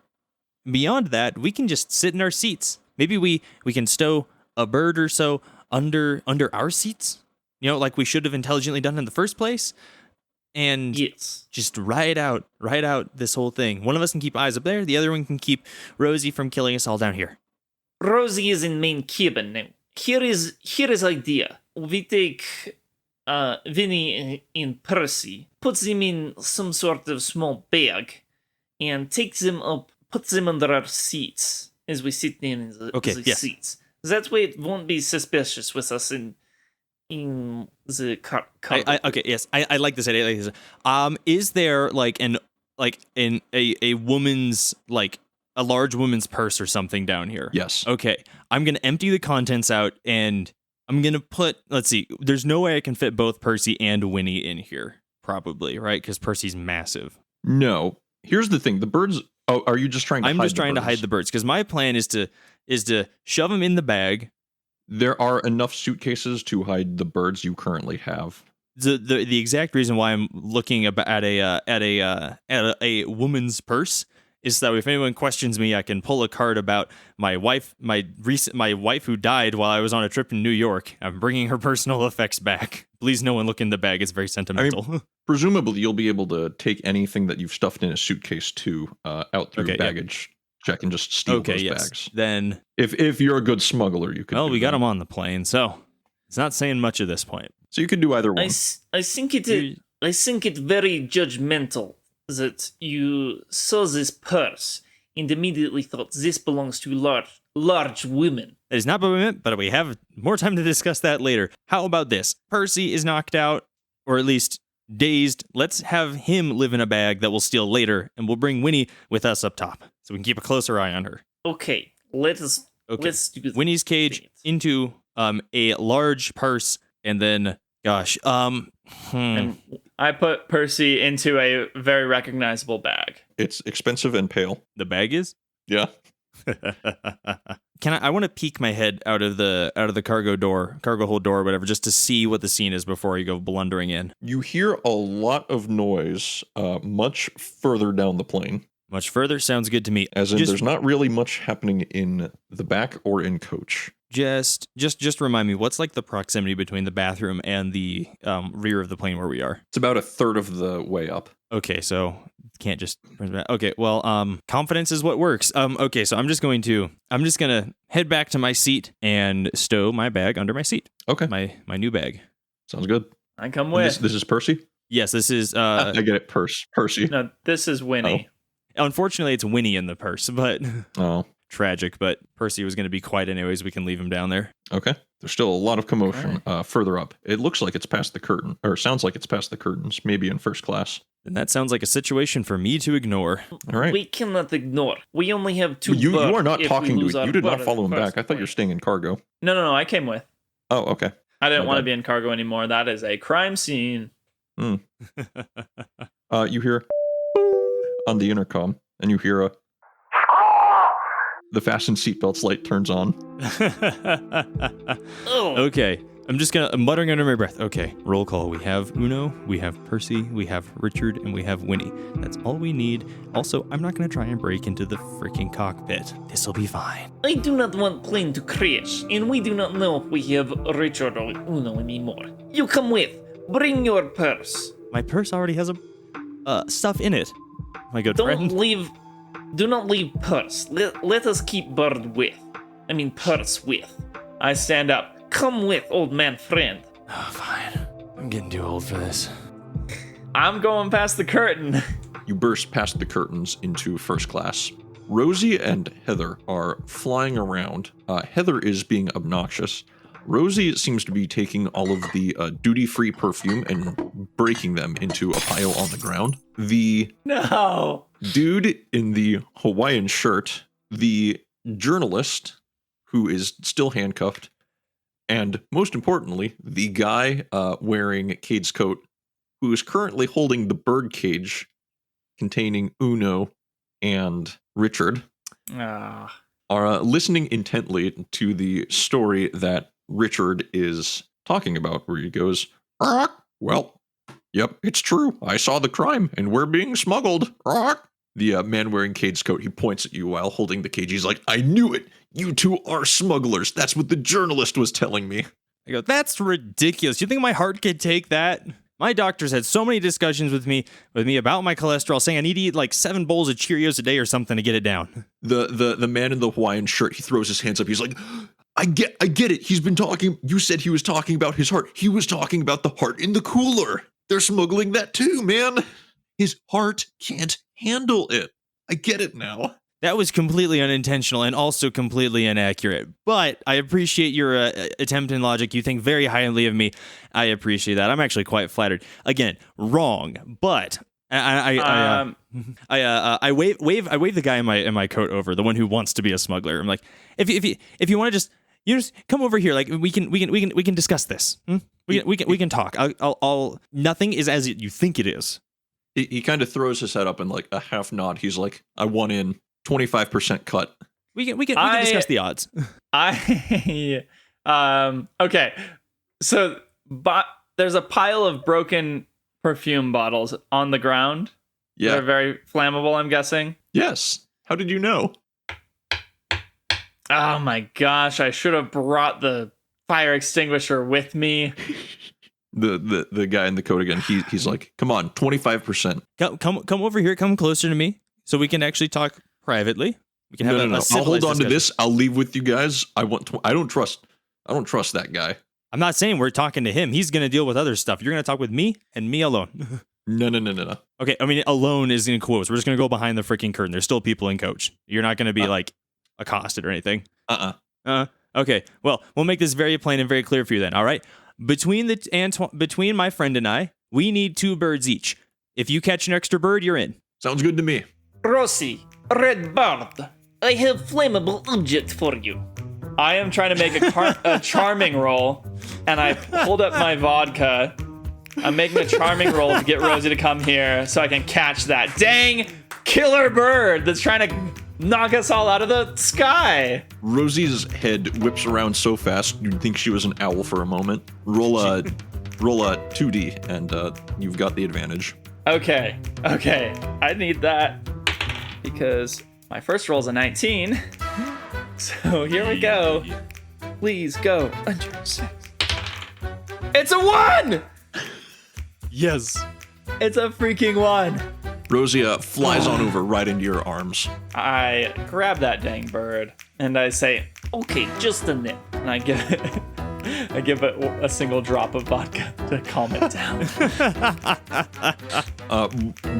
Beyond that, we can just sit in our seats. Maybe we can stow a bird or so under our seats. You know, like we should have intelligently done in the first place. And Yes. just ride out this whole thing. One of us can keep eyes up there. The other one can keep Rosie from killing us all down here. Rosie is in main cabin now. Here is idea. We take Vinny and Percy, put them in some sort of small bag, and take them up, put them under our seats as we sit in the yes. seats. That way it won't be suspicious with us in the car. Okay, yes, I like this idea. Is there like a woman's, like a large woman's purse or something down here? Yes. Okay, I'm gonna empty the contents out and I'm gonna put. Let's see. There's no way I can fit both Percy and Winnie in here. Probably right because Percy's massive. No. Here's the thing. The birds. Oh, are you just trying to? I'm just trying to hide the birds because my plan is to shove them in the bag. There are enough suitcases to hide the birds you currently have. The exact reason why I'm looking at a woman's purse is so that if anyone questions me, I can pull a card about my wife who died while I was on a trip in New York. I'm bringing her personal effects back. Please, no one look in the bag. It's very sentimental. Presumably, you'll be able to take anything that you've stuffed in a suitcase to out through baggage check and just steal those bags. Then, if you're a good smuggler, you could. well, do we got that. them on the plane, so it's not saying much at this point. So you could do either one. I think it very judgmental that you saw this purse and immediately thought this belongs to large women. That is not what we meant, but we have more time to discuss that later. How about this? Percy is knocked out, or at least dazed. Let's have him live in a bag that we'll steal later, and we'll bring Winnie with us up top, so we can keep a closer eye on her. Okay, let's do this. Winnie's cage into a large purse, and then, gosh, And I put Percy into a very recognizable bag. It's expensive and pale. the bag is. Yeah. I want to peek my head out of the cargo hold door, or whatever, just to see what the scene is before you go blundering in. You hear a lot of noise much further down the plane. Much further sounds good to me. As in, Just- there's not really much happening in the back or in coach. Just remind me, what's like the proximity between the bathroom and the rear of the plane where we are? It's about a third of the way up. Okay, so can't just. Okay, well, confidence is what works. Okay, so I'm just gonna head back to my seat and stow my bag under my seat. Okay. My new bag. Sounds good. I come And with. this is Percy? Yes, this is. I get it. Percy. No, this is Winnie. Unfortunately, it's Winnie in the purse, but Oh, tragic. But Percy was gonna be quiet anyways. We can leave him down there. okay. There's still a lot of commotion further up. It looks like it's past the curtain, or sounds like it's past the curtains, maybe in first class. And that sounds like a situation for me to ignore. All right. We cannot ignore. We only have two. You are not birds if talking we to lose it. our You did not bird follow him at the back. first I thought you were point. staying in cargo. No, I came with. Oh, okay. I didn't My want to bad. be in cargo anymore. That is a crime scene. You hear on the intercom, and you hear the fasten seatbelts light turns on. Oh, Okay. I'm just gonna muttering under my breath. Okay, roll call. We have Uno, we have Percy, we have Richard, and we have Winnie. That's all we need. Also, I'm not gonna try and break into the freaking cockpit. This'll be fine. I do not want plane to crash, and we do not know if we have Richard or Uno anymore. You come with. Bring your purse. My purse already has stuff in it. My good friend. Do not leave purse. Let us keep bird with. I mean purse with. I stand up. Come with, old man friend. Oh, fine. I'm getting too old for this. I'm going past the curtain. You burst past the curtains into first class. Rosie and Heather are flying around. Heather is being obnoxious. Rosie seems to be taking all of the duty-free perfume and breaking them into a pile on the ground. The No. dude in the Hawaiian shirt, the journalist who is still handcuffed, and most importantly, the guy wearing Cade's coat, who is currently holding the bird cage containing Uno and Richard, Ah. are listening intently to the story that Richard is talking about, where he goes, well, yep, it's true. I saw the crime, and we're being smuggled. The man wearing Cade's coat, he points at you while holding the cage. He's like, I knew it. You two are smugglers. That's what the journalist was telling me. I go, that's ridiculous. You think my heart could take that? My doctor's had so many discussions with me about my cholesterol, saying I need to eat like 7 bowls of Cheerios a day or something to get it down. The man in the Hawaiian shirt, he throws his hands up. He's like, I get it. He's been talking. You said he was talking about his heart. He was talking about the heart in the cooler. They're smuggling that too, man. His heart can't handle it. I get it now. That was completely unintentional and also completely inaccurate. But I appreciate your attempt in logic. You think very highly of me. I appreciate that. I'm actually quite flattered. Again, wrong, but I wave the guy in my coat over, the one who wants to be a smuggler. I'm like, if you want to just come over here, like we can discuss this. We can talk. I'll nothing is as you think it is. He kind of throws his head up in like a half nod. He's like, I want in 25% cut. We can discuss the odds. Okay. So there's a pile of broken perfume bottles on the ground. Yeah. They're very flammable, I'm guessing. Yes. How did you know? Oh my gosh, I should have brought the fire extinguisher with me. The guy in the coat again, he's like, come on, 25%. Come over here, come closer to me so we can actually talk privately. We can have a I'll civilized hold on to discussion. this. I'll leave with you guys. I don't trust that guy. I'm not saying we're talking to him. He's going to deal with other stuff. You're going to talk with me and me alone. No. Okay, I mean, alone is in quotes. We're just going to go behind the freaking curtain. There's still people in coach. You're not going to be like accosted or anything. Okay, well, we'll make this very plain and very clear for you then, all right? Between my friend and I, we need 2 birds each. If you catch an extra bird, you're in. Sounds good to me. Rosie, red bird, I have flammable object for you. I am trying to make a charming roll, and I hold up my vodka. I'm making a charming roll to get Rosie to come here so I can catch that dang killer bird that's trying to knock us all out of the sky. Rosie's head whips around so fast you'd think she was an owl for a moment. Roll a 2D, and you've got the advantage. Okay, I need that because my first roll is a 19. So here we go. Please go under 6. It's a 1! Yes. It's a freaking 1. Rosie flies on over right into your arms. I grab that dang bird and I say, okay, just a nip. And I give it a single drop of vodka to calm it down.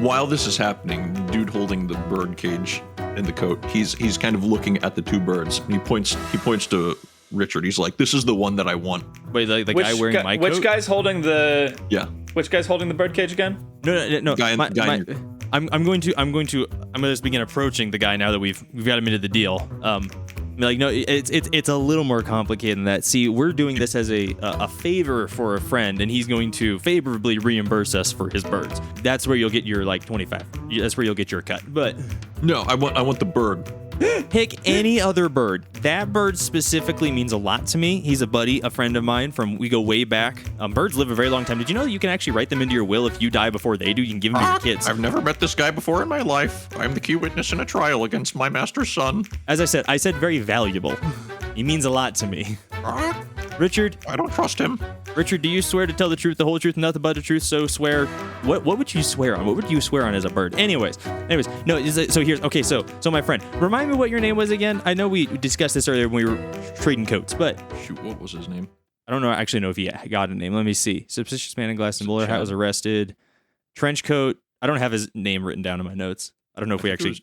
While this is happening, the dude holding the bird cage in the coat, he's kind of looking at the 2 birds. And he points to Richard. He's like, "This is the one that I want." Wait, the guy wearing my coat? Which guy's holding the? Yeah. Which guy's holding the bird cage again? No. Guy I'm going to just begin approaching the guy now that we've got him into the deal. No, it's a little more complicated than that. See, we're doing this as a favor for a friend, and he's going to favorably reimburse us for his birds. That's where you'll get your 25. That's where you'll get your cut. But no, I want the bird. Pick any other bird. That bird specifically means a lot to me. He's a buddy, a friend of mine we go way back. Birds live a very long time. Did you know that you can actually write them into your will if you die before they do? You can give them to your kids. I've never met this guy before in my life. I'm the key witness in a trial against my master's son. As I said very valuable. He means a lot to me. Richard, I don't trust him. Richard, do you swear to tell the truth, the whole truth, and nothing but the truth? So swear. What would you swear on? What would you swear on as a bird? Anyways, no. So here's okay. So my friend, remind me what your name was again. I know we discussed this earlier when we were trading coats, but Shoot, what was his name? I don't know. Actually, know if he got a name. Let me see. Suspicious man in glass and bowler hat was arrested. Trench coat. I don't have his name written down in my notes. I don't know if we actually.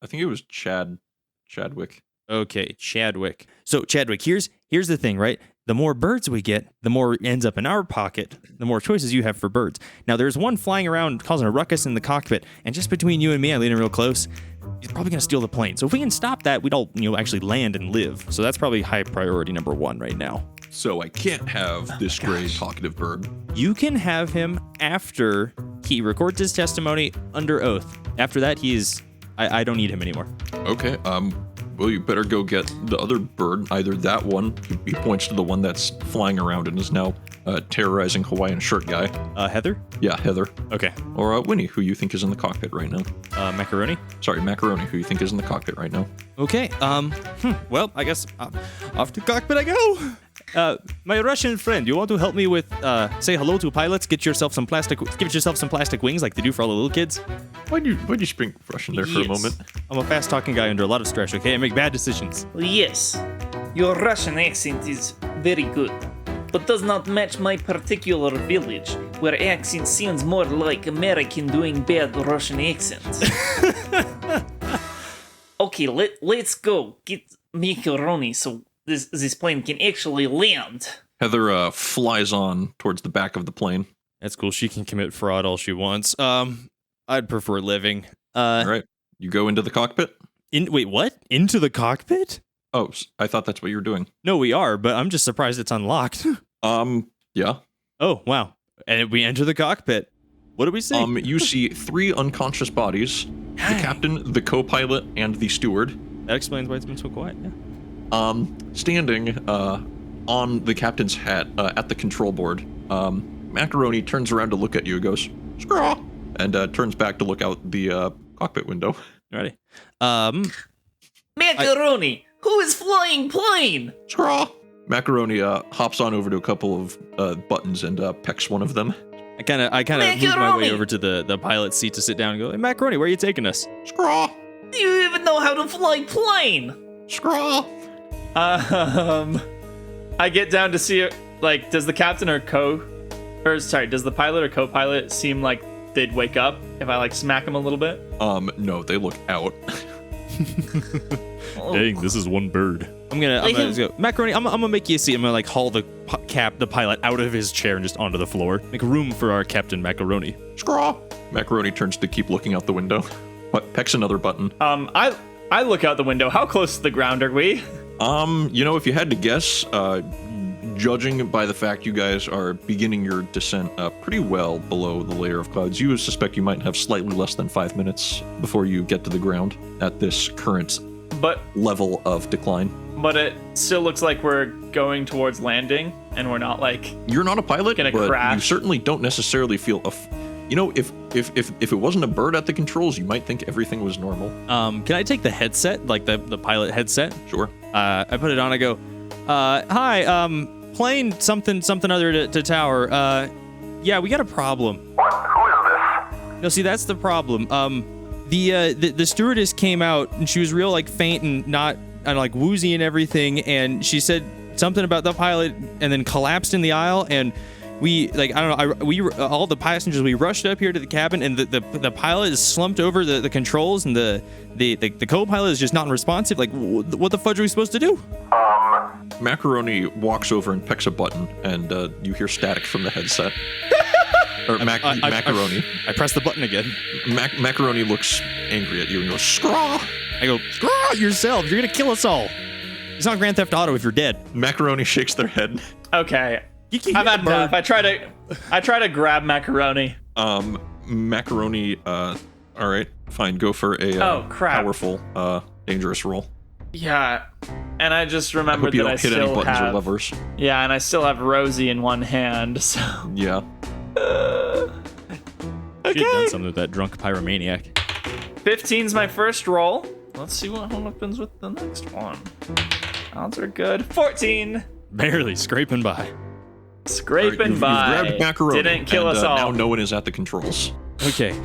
I think it was Chadwick. Okay, Chadwick. So Chadwick, here's the thing, right? The more birds we get, the more ends up in our pocket, the more choices you have for birds. Now, there's one flying around causing a ruckus in the cockpit, and just between you and me, I lean in real close, he's probably going to steal the plane. So if we can stop that, we'd all, actually land and live. So that's probably high priority number 1 right now. So I can't have this gray talkative bird. You can have him after he records his testimony under oath. After that, I don't need him anymore. Okay, well, you better go get the other bird, either that one, he points to the one that's flying around and is now terrorizing Hawaiian shirt guy. Heather? Yeah, Heather. Okay. Or Winnie, who you think is in the cockpit right now. Macaroni? Sorry, Macaroni, who you think is in the cockpit right now. Okay, well, I guess off to cockpit I go. My Russian friend, you want to help me with, say hello to pilots, get yourself some plastic wings like they do for all the little kids? Why'd you speak Russian there for a Yes. moment? I'm a fast-talking guy under a lot of stress, okay? I make bad decisions. Yes, your Russian accent is very good, but does not match my particular village, where accent sounds more like American doing bad Russian accents. Okay, let's go get macaroni so this plane can actually land. Heather flies on towards the back of the plane. That's cool. She can commit fraud all she wants. I'd prefer living. All right, you go into the cockpit? Wait, what? Into the cockpit? Oh, I thought that's what you were doing. No, we are, but I'm just surprised it's unlocked. Yeah. Oh, wow. And we enter the cockpit. What do we see? You see 3 unconscious bodies, the captain, the co-pilot, and the steward. That explains why it's been so quiet, yeah. Standing on the captain's hat at the control board. Macaroni turns around to look at you and goes, "Scraw!" and turns back to look out the cockpit window. Ready? Macaroni, who is flying plane? Scraw! Macaroni hops on over to a couple of buttons and pecks one of them. I kind of move my way Macaroni! over to the pilot's seat to sit down and go, "Hey, Macaroni, where are you taking us?" Scraw! Do you even know how to fly plane? Scraw! I get down to see, like, does the captain does the pilot or co-pilot seem like they'd wake up if I, like, smack them a little bit? No, they look out. Dang, this is one bird. I'm gonna just go, Macaroni, I'm gonna make you a seat. I'm gonna, like, haul the pilot out of his chair and just onto the floor. Make room for our Captain Macaroni. Scraw! Macaroni turns to keep looking out the window. But pecks another button. I look out the window. How close to the ground are we? If you had to guess, judging by the fact you guys are beginning your descent pretty well below the layer of clouds, you would suspect you might have slightly less than 5 minutes before you get to the ground at this current level of decline. But it still looks like we're going towards landing, and we're not, like... You're not a pilot, gonna but crash. you certainly don't necessarily feel... If it wasn't a bird at the controls, you might think everything was normal. Can I take the headset, like the pilot headset? Sure. I put it on. I go, hi, plane something other to tower. Yeah, we got a problem. What? Who is this? No, see, that's the problem. The stewardess came out and she was real, like, faint and like woozy and everything, and she said something about the pilot and then collapsed in the aisle, and we, like, I don't know, all the passengers, we rushed up here to the cabin, and the pilot is slumped over the controls, and the co-pilot is just not responsive. Like, what the fudge are we supposed to do? Macaroni walks over and pecks a button, and you hear static from the headset. Or Macaroni. I press the button again. Macaroni looks angry at you and goes, "Scraw!" I go, screw out yourself. You're gonna kill us all. It's not Grand Theft Auto if you're dead. Macaroni shakes their head. Okay. I've had enough. I try to grab Macaroni. Macaroni, all right, fine, go for a Oh, crap. powerful dangerous roll. Yeah, and I just I remembered hope you that I don't hit any still buttons or have. levers. Yeah, and I still have Rosie in one hand. So Yeah. Should have done okay, something with that drunk pyromaniac. 15's my first roll. Let's see what happens with the next one. Odds are good. 14. Barely scraping by. Scraping You've by. grabbed macaroni. Didn't kill and, us all. Now no one is at the controls. Okay.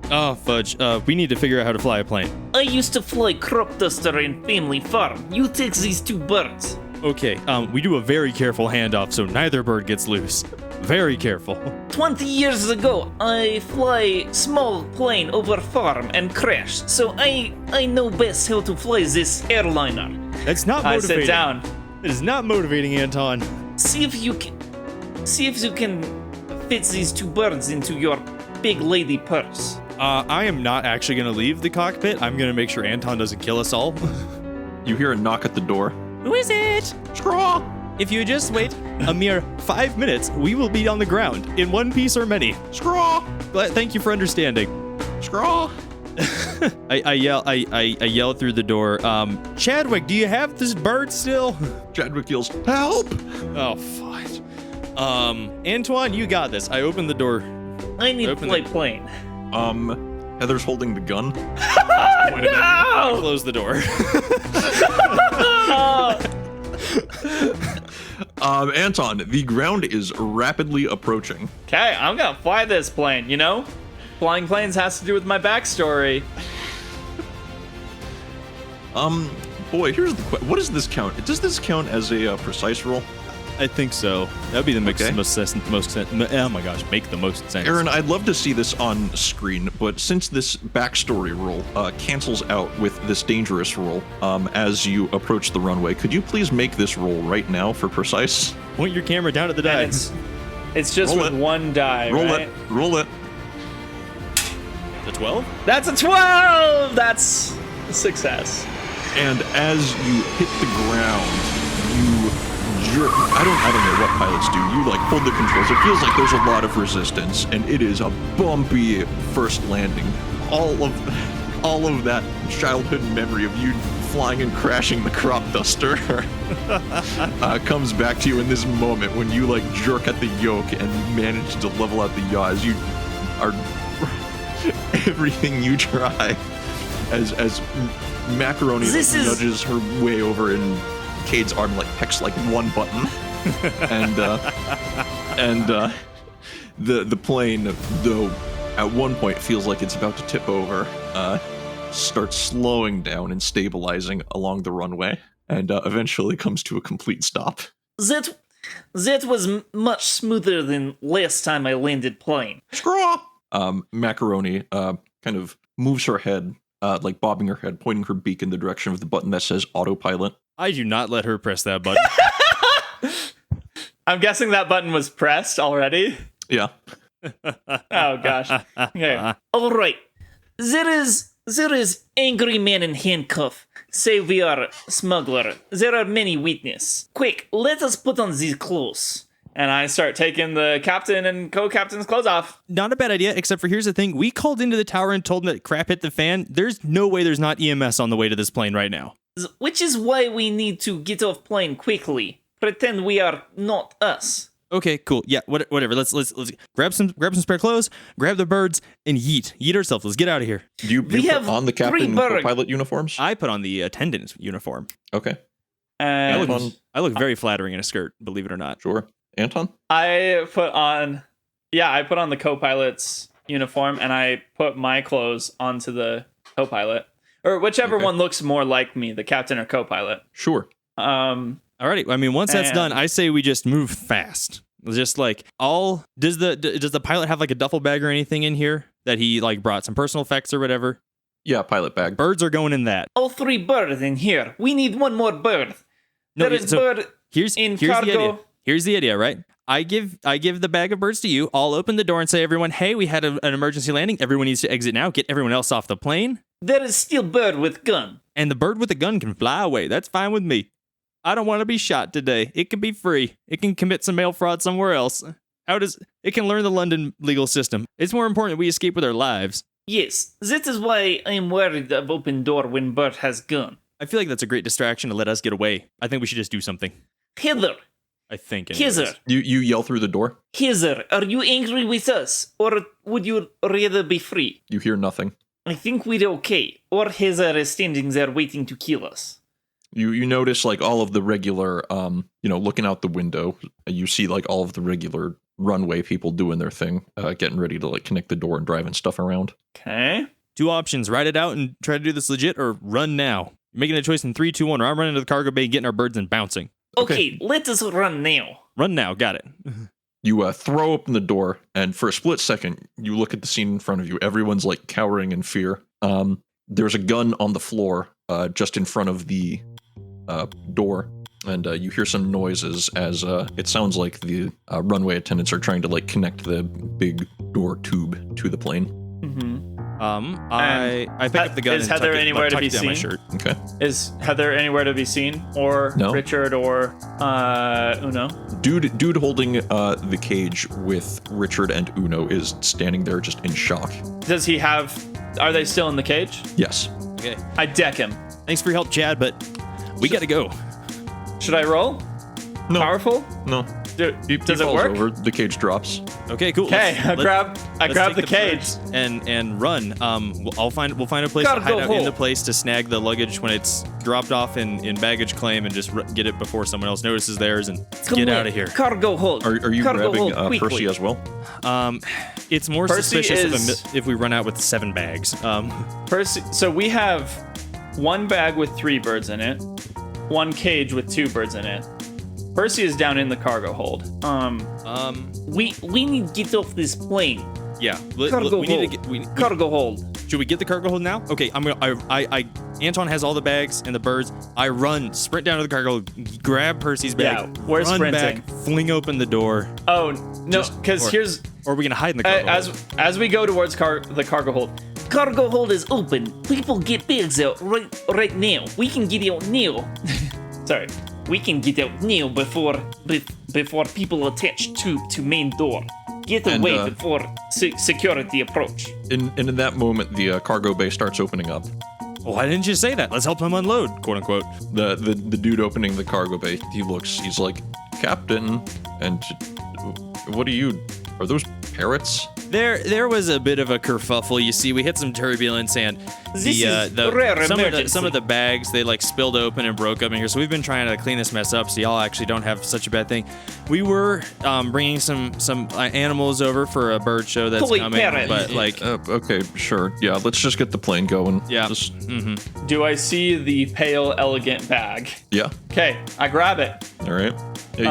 Oh, fudge. We need to figure out how to fly a plane. I used to fly crop duster in family farm. You take these 2 birds. Okay. We do a very careful handoff so neither bird gets loose. Very careful. 20 years ago, I fly small plane over farm and crash. So I know best how to fly this airliner. That's not I motivating. sit down. It is not motivating, Anton. See if you can fit these 2 birds into your big lady purse. I am not actually going to leave the cockpit. I'm going to make sure Anton doesn't kill us all. You hear a knock at the door. Who is it? Straw! If you just wait a mere 5 minutes, we will be on the ground in one piece or many. Straw! Thank you for understanding. Straw! I yell through the door. Chadwick, do you have this bird still? Chadwick yells, help! Oh, fudge. Antoine, you got this. I opened the door. I need to Open fly it. plane. Heather's holding the gun. I No! close the door. Anton, the ground is rapidly approaching. Okay, I'm gonna fly this plane, you know? Flying planes has to do with my backstory. Boy, here's the question. What does this count? Does this count as a precise roll? I think so. That'd be the Okay. most sense. Oh my gosh, make the most sense. Aaron, I'd love to see this on screen, but since this backstory roll cancels out with this dangerous roll as you approach the runway, could you please make this roll right now for precise? Point your camera down at the And die. it's just Roll with it. one die, Roll right? it. Roll it. The 12? That's a 12! That's a success. And as you hit the ground, you jerk. I don't know what pilots do. You like hold the controls. It feels like there's a lot of resistance, and it is a bumpy first landing. All of that childhood memory of you flying and crashing the crop duster comes back to you in this moment when you like jerk at the yoke and manage to level out the yaw as you are everything you try as Macaroni This is- nudges her way over and Cade's arm like pecks like one button and the plane, though at one point feels like it's about to tip over, starts slowing down and stabilizing along the runway and eventually comes to a complete stop. That was much smoother than last time I landed plane. Straw! Macaroni kind of moves her head, like bobbing her head, pointing her beak in the direction of the button that says autopilot. I do not let her press that button. I'm guessing that button was pressed already. Yeah. Oh gosh. Okay. All right. There is angry man in handcuff. Say we are smuggler. There are many witness. Quick, let us put on these clothes. And I start taking the captain and co-captain's clothes off. Not a bad idea, except for here's the thing. We called into the tower and told them that crap hit the fan. There's no way there's not EMS on the way to this plane right now. Which is why we need to get off plane quickly. Pretend we are not us. Okay, cool. Yeah, whatever. Let's grab some spare clothes, grab the birds, and yeet ourselves. Let's get out of here. Do you We put have on the captain and three co-pilot uniforms? I put on the attendant's uniform. Okay, And Anton? I look very flattering in a skirt, believe it or not. Sure. Anton? I put on the co-pilot's uniform and I put my clothes onto the co-pilot. Or whichever Okay. one looks more like me, the captain or co-pilot. Sure. Alrighty. I mean, once that's And- done, I say we just move fast. Just like does the pilot have like a duffel bag or anything in here that he like brought some personal effects or whatever? Yeah, pilot bag. Birds are going in that. All 3 birds in here. We need one more bird. No, There is so- bird Here's in the cargo. idea. Here's the idea, right? I give the bag of birds to you. I'll open the door and say, everyone, hey, we had an emergency landing. Everyone needs to exit now. Get everyone else off the plane. There is still bird with gun. And the bird with the gun can fly away. That's fine with me. I don't want to be shot today. It can be free. It can commit some mail fraud somewhere else. It can learn the London legal system. It's more important that we escape with our lives. Yes, that is why I am worried of open door when Bert has gone. I feel like that's a great distraction to let us get away. I think we should just do something. Heather, I think. anyways. Heather, You yell through the door. Heather, are you angry with us? Or would you rather be free? You hear nothing. I think we're okay. Or Heather is standing there waiting to kill us. You notice like all of the regular, looking out the window. You see like all of the regular runway people doing their thing, getting ready to like connect the door and driving stuff around. Okay. 2 options: ride it out and try to do this legit, or run now. You're making a choice in 3, 2, 1. Or I'm running to the cargo bay, getting our birds and bouncing. Okay, let us run now. Run now. Got it. You throw open the door, and for a split second, you look at the scene in front of you. Everyone's like cowering in fear. There's a gun on the floor, just in front of the door, and you hear some noises as it sounds like the runway attendants are trying to like connect the big door tube to the plane. Mm-hmm. I pick up the gun. Is and Heather tuck it, anywhere to tuck be it down my seen? shirt. Okay. Is Heather anywhere to be seen? Or No. Richard or Uno? Dude holding the cage with Richard and Uno is standing there just in shock. Does he have... Are they still in the cage? Yes. Okay. I deck him. Thanks for your help, Chad, but we gotta go. Should I roll? No. Powerful? No. He Does it falls work? over. The cage drops. Okay, cool. Okay, I grab let's the take cage. birds and run. We'll find a place to Cargo hide out in hold. the place to snag the luggage when it's dropped off in baggage claim, and just get it before someone else notices theirs, and Come get here. out of here. Cargo hold. Are you Cargo grabbing hold, quickly. Percy as well? It's more Percy suspicious is- if we run out with 7 bags. Percy, so we have 1 bag with 3 birds in it, 1 cage with 2 birds in it. Percy is down in the cargo hold. We need to get off this plane. Yeah. Cargo We need to hold. get. Cargo hold. Should we get the cargo hold now? Okay, I'm gonna. Anton has all the bags and the birds. I sprint down to the cargo, grab Percy's bag, Yeah, we're run sprinting. back, fling open the door. Oh no, because or- here's Or are we gonna hide in the cargo hold? as we go towards the cargo hold. Cargo hold is open. People get bags out right now. We can get out now. Sorry, we can get out now before people attach to main door. Get And, away before security approach. In that moment, the cargo bay starts opening up. Why didn't you say that? Let's help him unload, quote unquote. The dude opening the cargo bay, he's like, Captain, and what are those parrots? There was a bit of a kerfuffle. You see, we hit some turbulence, and This is rare some emergency. of the bags, they like spilled open and broke up in here. So we've been trying to clean this mess up so y'all actually don't have such a bad thing. We were bringing some animals over for a bird show that's Holy coming, parrot. but like Okay, sure. Yeah, let's just get the plane going. yeah, Just- Do I see the pale, elegant bag? yeah. Okay, I grab it. All right. Hey,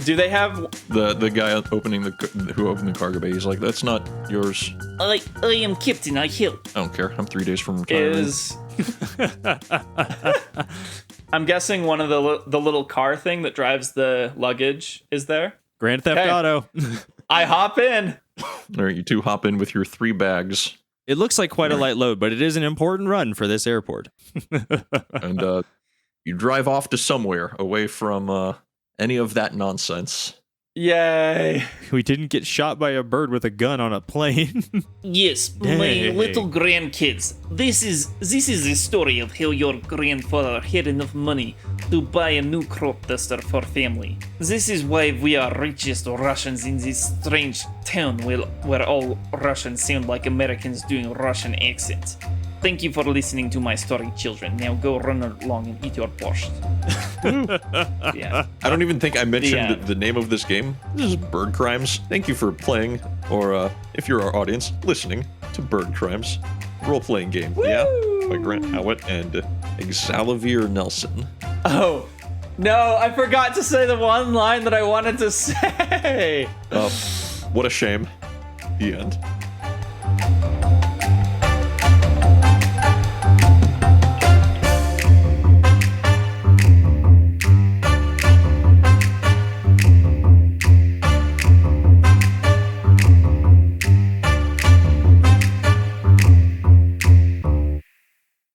Do they have? the guy who opened the cargo bay, he's like, that's not yours. I am Captain. I help. I don't care. I'm 3 days from retirement. Is I'm guessing one of the little car thing that drives the luggage is there. Grand Theft Okay. Auto. I hop in. All right, you two hop in with your 3 bags, It looks like quite a light load, but it is an important run for this airport. and you drive off to somewhere away from any of that nonsense. Yay! We didn't get shot by a bird with a gun on a plane. Yes, Dang. my little grandkids. This is the story of how your grandfather had enough money to buy a new crop duster for family. This is why we are richest Russians in this strange town where all Russians sound like Americans doing Russian accents. Thank you for listening to my story, children. Now go run along and eat your borscht. Yeah. I don't even think I Yeah. mentioned the name of this game. This is Bird Crimes. Thank you for playing, or if you're our audience, listening to Bird Crimes, role-playing game. Yeah, by Grant Howitt and Xalavier Nelson. Oh, no, I forgot to say the one line that I wanted to say. What a shame. The end.